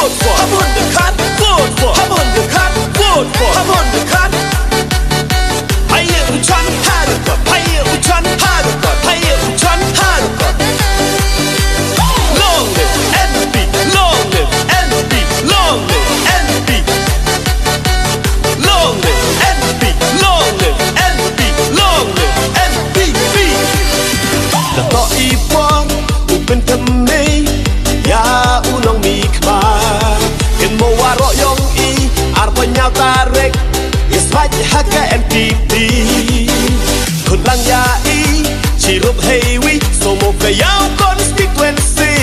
vote for Habahun Dkhar, vote for Habahun Dkhar, vote for Habahun Dkhar. Haye ucan harkat, haye ucan harkat, haye ucan harkat. Long live NP, long live NP, long live NP. Long live NP, long live NP, long live NPP. Dato ipon upin kami ya unong mikmar ken mo waro yong i arpa nyau tarik iswaj haka NPP kun lang ya i chirup hewi somo kayau constituency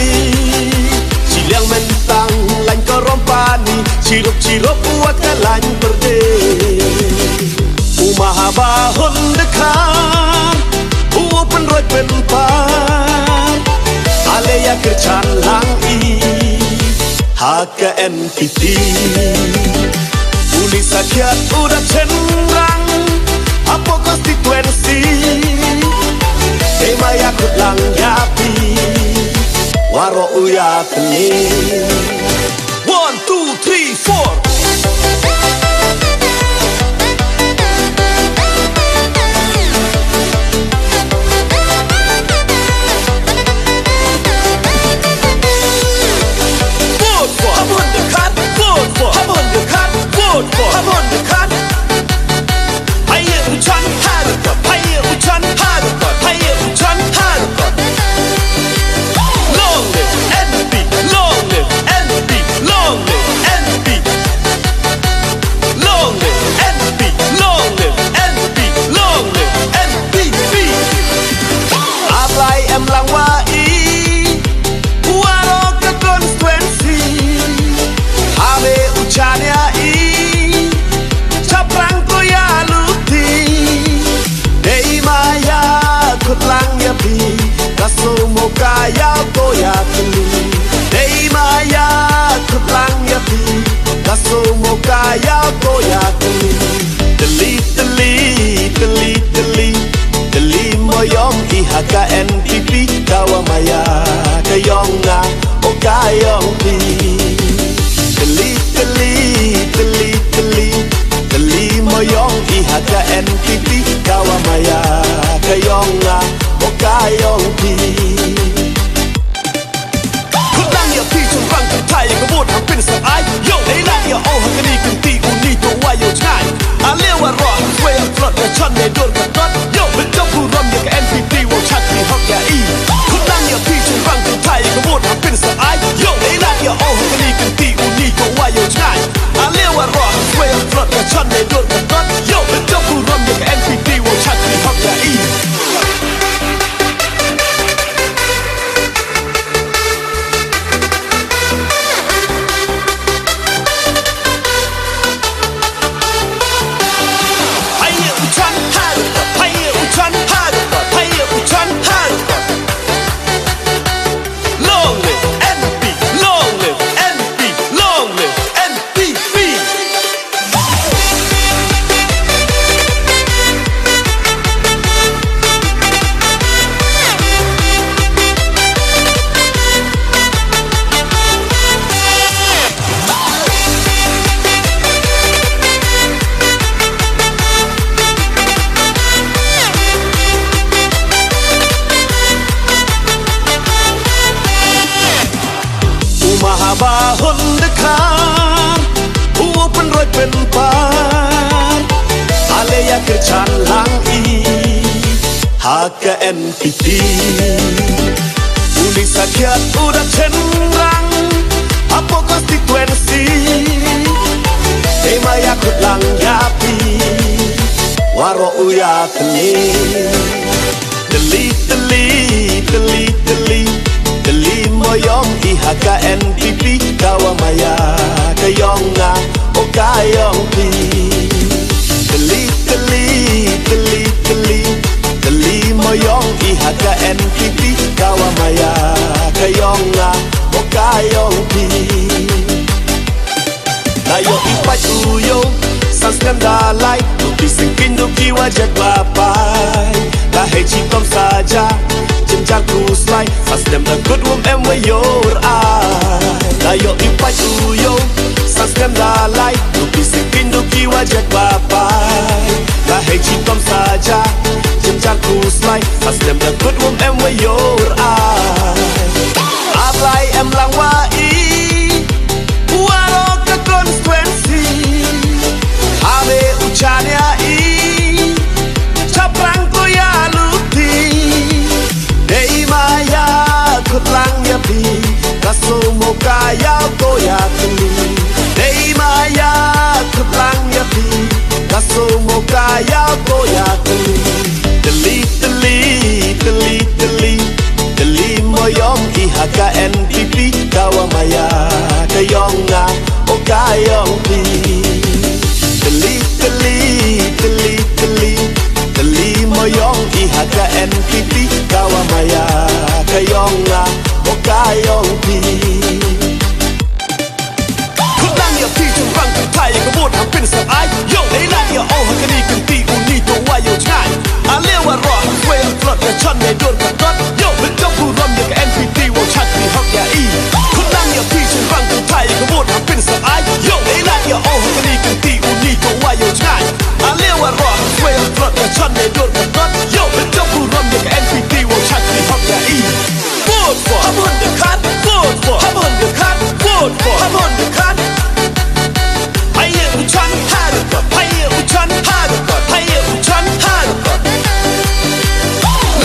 siliang mentang lain korompani chirup buat kalain berde umah Habahun Dkhar upen roi penpar alaya kercan lang i haka NPP uli sakyat udah cenderang apa konstituensi tema yakut lang yapi waro uya teni 1, 2, 3, 4 Habahun Dkhar. Haye ucan harkat, haye ucan harkat, haye ucan harkat. Long live NP, long live NP, long live NP. Long live NP, long live NP, long live NPP. Ablay em lang wai waro ke konstituensi habe ucannya i kasomo kaya goya teli dei maya kutlang ya pi kasomo kaya goya teli teli moyong ihaka NPP kawa maya kayong na o kayong pi teli moyong ihaka NPP kawa maya kayong na kayong pi kutlang ya pi chung rang kan thai ka bot hang pin sang ai yo nei la ya o hang ni kan ti u ni to wa yo chai a lewa ro we a flot ya chan ne dor ka tot yo ben jong pu ram ya ka NPP wo chat ni hok ya i kutlang ya pi chung rang kan thai ka bot hang pin sang ai yo nei la ya o hang ni kan ti u ni to wa yo chai a lewa ro we a flot ya chan ne dor ka tot yo ben jong pu ram ya ka NPP wo chat ni hok ya i Habahun Dkhar upen roi penpar alaya kercan lang i haka NPP uli sakyat udah cenderang apa konstituensi tema yakut lang yapi waro uya teni teli moyong ihaka NPP kawa maya kayong na o kayong pi teli moyong ihaka NPP kawa maya kayong na o kayong pi tayo ipat uyo sang skandalai nuti singkin nuki wajak bapai lahir cikom saja jenjang kuslai As them the good room and we your eye Tayo ipai nem lalai, duki sikin duki wajak bapai. Kahai citom saja, jemjarku slai, pas nem dakut em wayor ai. Ablai em lang wai, waro ke konstituensi. Habe ucanya i, caprang ko ya luti. Dei maya kutlang ya pi, kaso mo kaya ko ya tuli. Dei maya kutlang ya pi, kaso mo kaya ko ya tuli. Teli teli teli teli teli moyong ihaka NPP kawa maya kayong nga o kayong pi. Teli teli teli teli teli moyong ihaka NPP kawa maya kayong nga o kayong pi. Kutlang ya pi chung rang kang thai ka bot hang pin sa ai. Yo nei la ya o hang kani kang ti uni to wa yo chai. A lewa ro hang swe hang flot ya chan nei don ka tot. Yo ben jong pu ram ya ka NPP wo chat ni hok ya i. Kutlang ya pi chung rang kang thai ka bot hang pin sa ai. Yo nei la ya o hang kani kang ti uni to wa yo chai. A lewa ro hang swe hang flot ya chan nei don ka tot. Yo ben jong pu ram ya ka NPP wo chat ni hok ya i. Vote for Habahun Dkhar, vote for Habahun Dkhar, vote for Habahun Dkhar. Haye uchan harukot, haye uchan harukot, haye uchan harukot.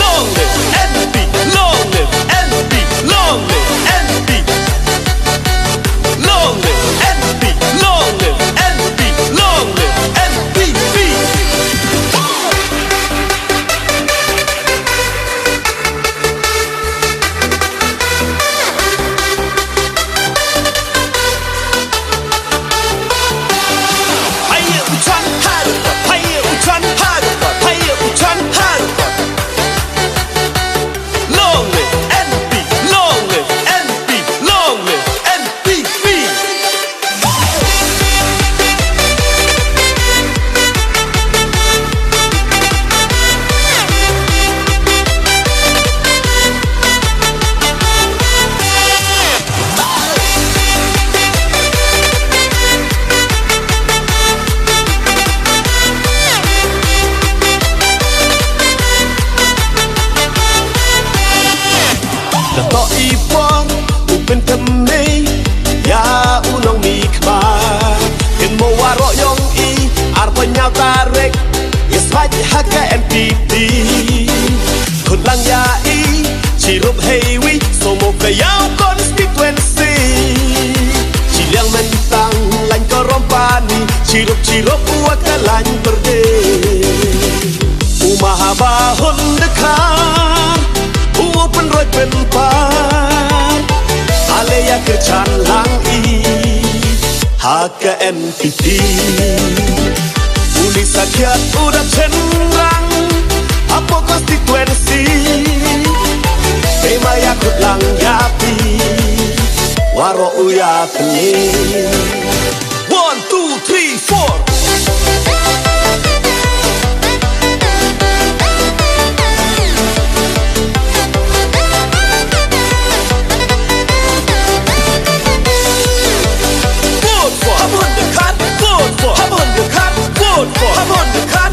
Long live NP, long live NP, long live NP. Long live NP, long live NP, long live NPP. Haye uchan harukot, haye uchan harukot, haye uchan harukot. Long live NP, long live NP, long live NPP. Dato ipong upen kami ya unong mikmar. Ken mo waro yong i arpa nyaw tarik yes maj haka NPP. Kutlang ya i cirup hewi somo kayaw konstituensi. Ciliang mentang lain korompani cirup uak lain berde. Umah Habahun Dkhar open road pen par ale ya kerchan lang i haka NPP. Uli sakyat udah cenderang apa konstituensi. Tema ya kutlang yapi waro uya peli. 1, 2, 3, 4. Habahun Dkhar, vote for Habahun Dkhar, vote for Habahun Dkhar.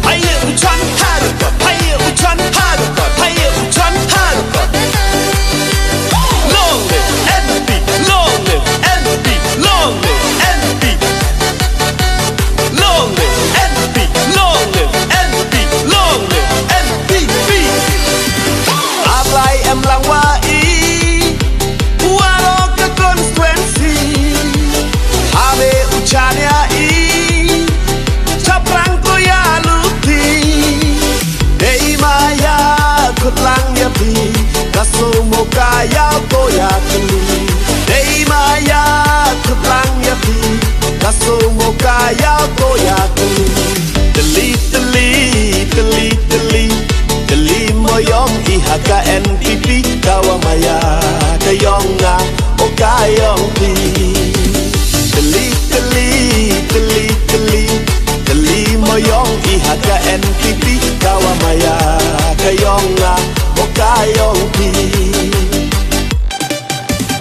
Haye uchan harukot, haye uchan harukot, haye uchan harukot. Long live NP, long live NP, long live NP. Long live NP, long live NP, long live NPP. Ablai em lang wai, waro ke konstituensi. Habe ucanya i, caprang ko ya luti. Dei maya kutlang ya pi, kaso mo kaya ko ya tuli. Dei maya kutlang ya pi, kaso mo kaya ko ya tuli. Teli teli teli teli teli moyong ihaka NPP kawa maya kayong nga o kayong pi. Teli teli teli teli teli moyong ihaka NPP kawa maya kayong nga o kayong pi.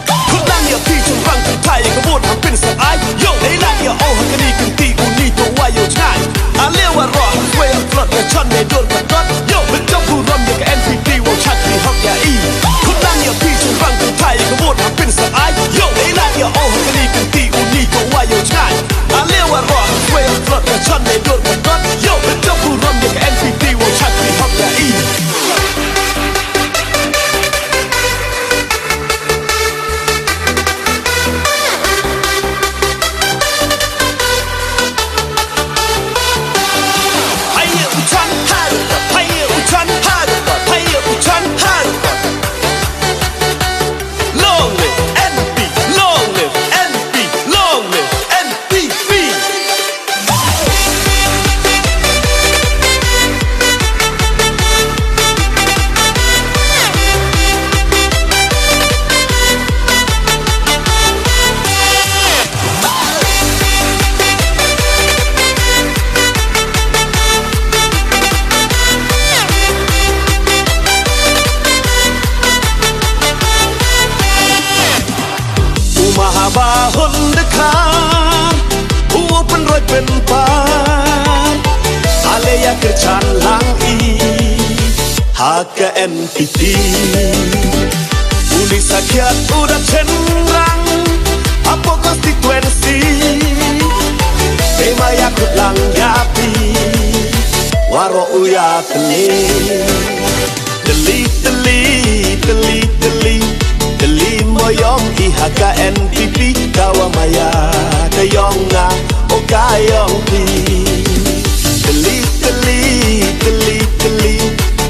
Kutlang ya pi chung rang kang thai ka bot hang ดนกัดรถโยเป็นเจ้าผู้รำอย่างกับ NPP วงชักที่ฮอกแกอีคนนั่งอย่าพี่จงรังกันไทยก็โหวตหาเป็นสายโยไอ้ลาอย่าโอ้ฮักกันนี่กันตีอูนี่ก็ว่าโยชายอาเรียกว่ารอสวยฟลอตกับฉันในโดนกัดรถโยเป็นเจ้าผู้รำอย่างกับ NPP วงชักที่ฮอกแกอีHabahun Dkhar Upan roi pen pan Alaya kerchan lang i Haka NPP Uli sakyat udah cenderang Apa konstituensi Tema yakut lang yapi Waro uya teli Teli teli teli teli Teli moyong ihaka NPP kawa maya kayong nga o kayong pi Teli teli teli teli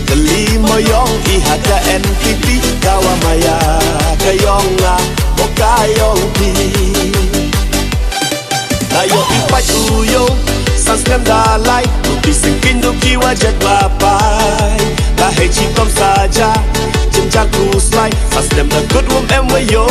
Teli moyong ihaka NPP kawa maya kayong nga o kayong pi Tayo ipat uyo Sanskan dalay Tuti singkin duki wajat bapai Kahit citom saja Jenjang kuslay Saslem na good wom em wayo